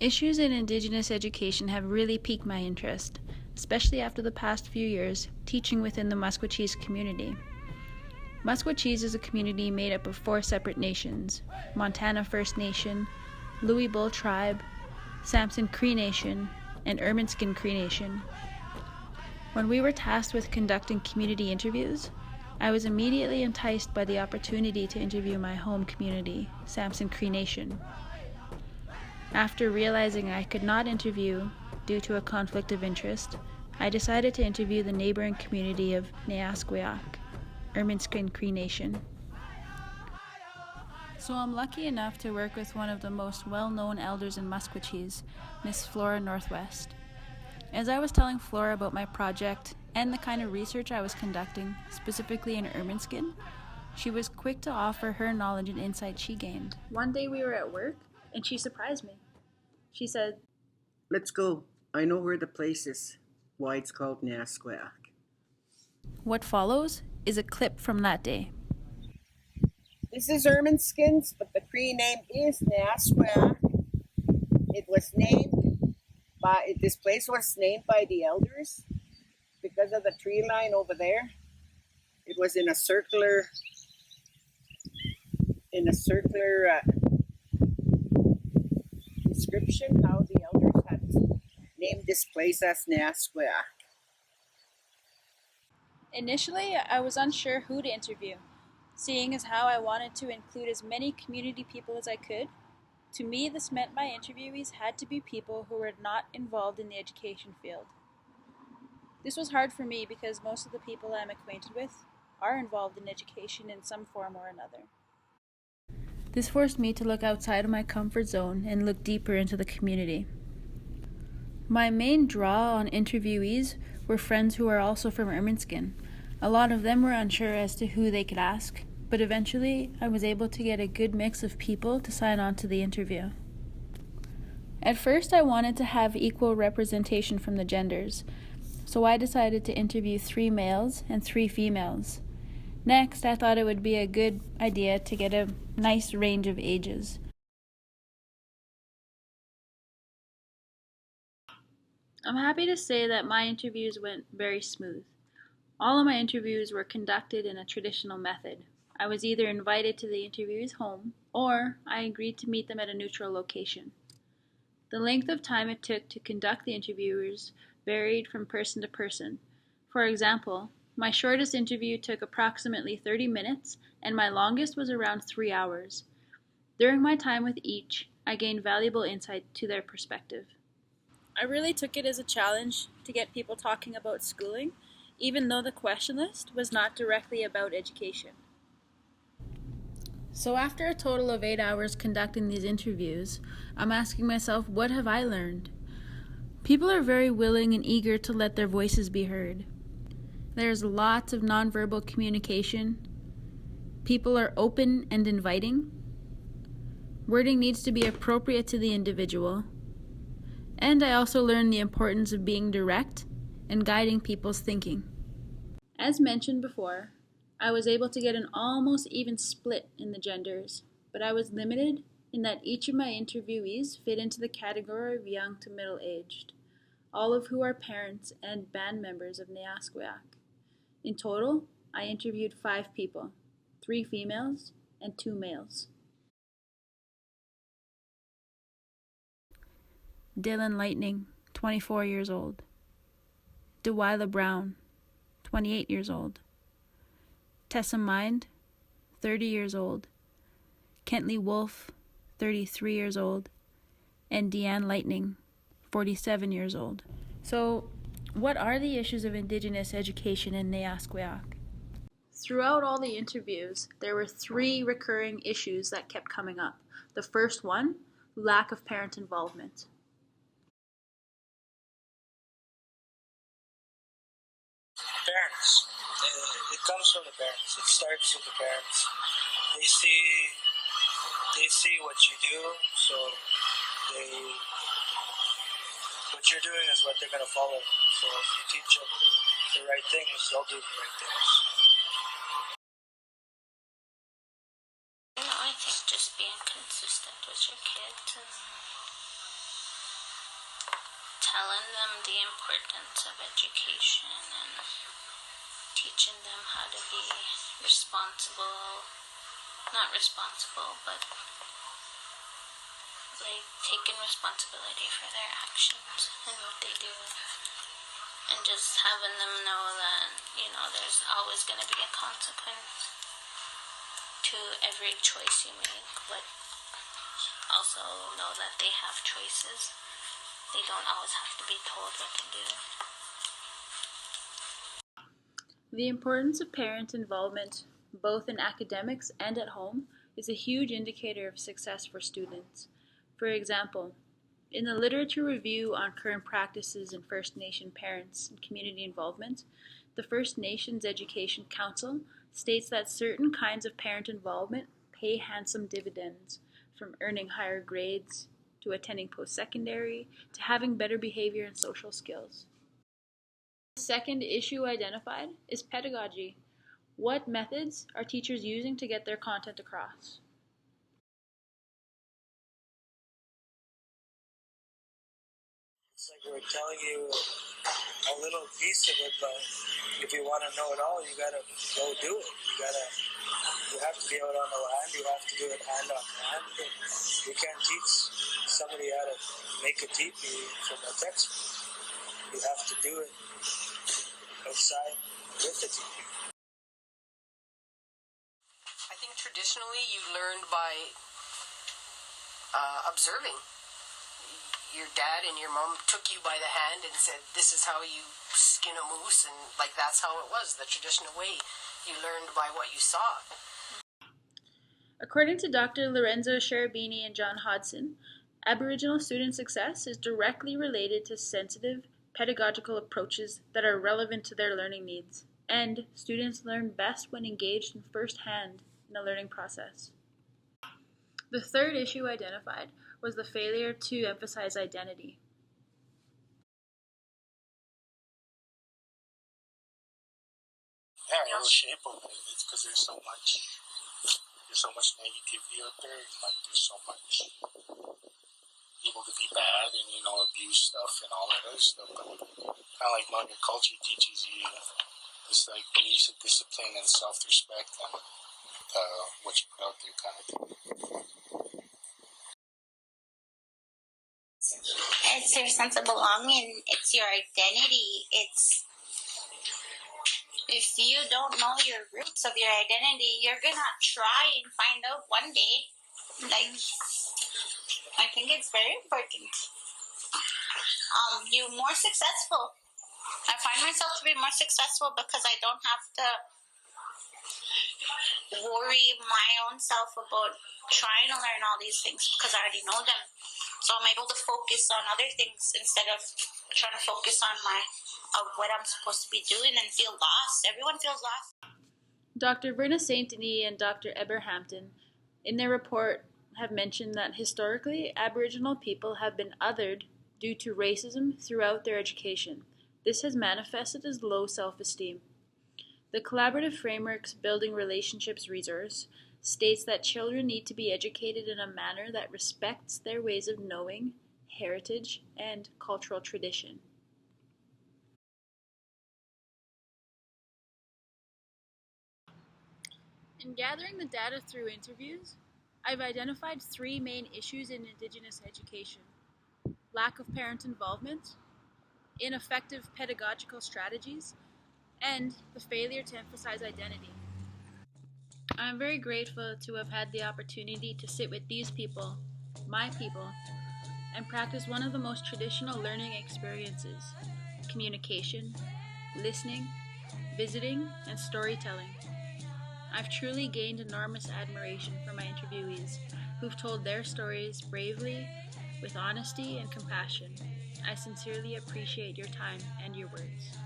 Issues in Indigenous education have really piqued my interest, especially after the past few years teaching within the Musqueam community. Musqueam is a community made up of 4 separate nations: Montana First Nation, Louis Bull Tribe, Samson Cree Nation, and Ermineskin Cree Nation. When we were tasked with conducting community interviews, I was immediately enticed by the opportunity to interview my home community, Samson Cree Nation. After realizing I could not interview due to a conflict of interest, I decided to interview the neighboring community of Neasqueak, Ermineskin Cree Nation. So I'm lucky enough to work with one of the most well-known elders in Musqueam, Miss Flora Northwest. As I was telling Flora about my project and the kind of research I was conducting, specifically in Ermineskin, she was quick to offer her knowledge and insight she gained. One day we were at work, and she surprised me. She said, "Let's go. I know where the place is. Why it's called Neasqueak." What follows is a clip from that day. This is Ermineskins, but the Cree name is Neasqueak. This place was named by the elders because of the tree line over there. It was in a circular description how the elders had named this place as Neasqueak. Initially, I was unsure who to interview, seeing as how I wanted to include as many community people as I could. To me, this meant my interviewees had to be people who were not involved in the education field. This was hard for me because most of the people I'm acquainted with are involved in education in some form or another. This forced me to look outside of my comfort zone and look deeper into the community. My main draw on interviewees were friends who are also from Ermineskin. A lot of them were unsure as to who they could ask, but eventually I was able to get a good mix of people to sign on to the interview. At first I wanted to have equal representation from the genders, so I decided to interview 3 males and 3 females. Next, I thought it would be a good idea to get a nice range of ages. I'm happy to say that my interviews went very smooth. All of my interviews were conducted in a traditional method. I was either invited to the interviewee's home, or I agreed to meet them at a neutral location. The length of time it took to conduct the interviews varied from person to person. For example, my shortest interview took approximately 30 minutes, and my longest was around 3 hours. During my time with each, I gained valuable insight to their perspective. I really took it as a challenge to get people talking about schooling, even though the question list was not directly about education. So after a total of 8 hours conducting these interviews, I'm asking myself, what have I learned? People are very willing and eager to let their voices be heard. There's lots of nonverbal communication. People are open and inviting. Wording needs to be appropriate to the individual. And I also learned the importance of being direct and guiding people's thinking. As mentioned before, I was able to get an almost even split in the genders, but I was limited in that each of my interviewees fit into the category of young to middle-aged, all of who are parents and band members of Neasqueak. In total, I interviewed 5 people, 3 females and 2 males. Dylan Lightning, 24 years old. Delilah Brown, 28 years old. Tessa Mind, 30 years old. Kentley Wolf, 33 years old. And Deanne Lightning, 47 years old. So, what are the issues of Indigenous education in Neasqueak? Throughout all the interviews, there were 3 recurring issues that kept coming up. The first one, lack of parent involvement. Parents. It comes from the parents. It starts with the parents. They see what you do, so what you're doing is what they're gonna follow. So if you teach them the right things, they'll do the right things. I think just being consistent with your kids and telling them the importance of education and teaching them how to be responsible, not responsible, but like taking responsibility for their actions and what they do. And just having them know that, there's always going to be a consequence to every choice you make, but also know that they have choices. They don't always have to be told what to do. The importance of parent involvement, both in academics and at home, is a huge indicator of success for students. For example, in the literature review on current practices in First Nation parents and community involvement, the First Nations Education Council states that certain kinds of parent involvement pay handsome dividends, from earning higher grades to attending post-secondary to having better behavior and social skills. The second issue identified is pedagogy. What methods are teachers using to get their content across? It's like we're telling you a little piece of it, but if you want to know it all, you gotta go do it. You have to be out on the land. You have to do it hand on hand. You can't teach somebody how to make a teepee from a textbook. You have to do it outside with the teepee. I think traditionally you learned by observing. Your dad and your mom took you by the hand and said, this is how you skin a moose, and that's how it was, the traditional way. You learned by what you saw. According to Dr. Lorenzo Cherubini and John Hodson, Aboriginal student success is directly related to sensitive, pedagogical approaches that are relevant to their learning needs, and students learn best when engaged in firsthand in the learning process. The third issue identified was the failure to emphasize identity. Yeah, it'll shape them. It's because there's so much negativity out there, and there's so much people to be bad and abuse stuff and all that other stuff. But kind of like Mother Culture teaches you this beliefs of discipline and self-respect and what you put out there, kind of thing. It's your sense of belonging. It's your identity. If you don't know your roots of your identity, you're gonna try and find out one day. I think it's very important. You're more successful. I find myself to be more successful because I don't have to worry my own self about trying to learn all these things because I already know them. So I'm able to focus on other things instead of trying to focus on what I'm supposed to be doing and feel lost. Everyone feels lost. Dr. Verna St. Denis and Dr. Eberhampton, in their report, have mentioned that historically, Aboriginal people have been othered due to racism throughout their education. This has manifested as low self-esteem. The Collaborative Frameworks Building Relationships resource states that children need to be educated in a manner that respects their ways of knowing, heritage, and cultural tradition. In gathering the data through interviews, I've identified three main issues in Indigenous education: lack of parent involvement, ineffective pedagogical strategies, and the failure to emphasize identity. I'm very grateful to have had the opportunity to sit with these people, my people, and practice one of the most traditional learning experiences: communication, listening, visiting, and storytelling. I've truly gained enormous admiration for my interviewees, who've told their stories bravely, with honesty and compassion. I sincerely appreciate your time and your words.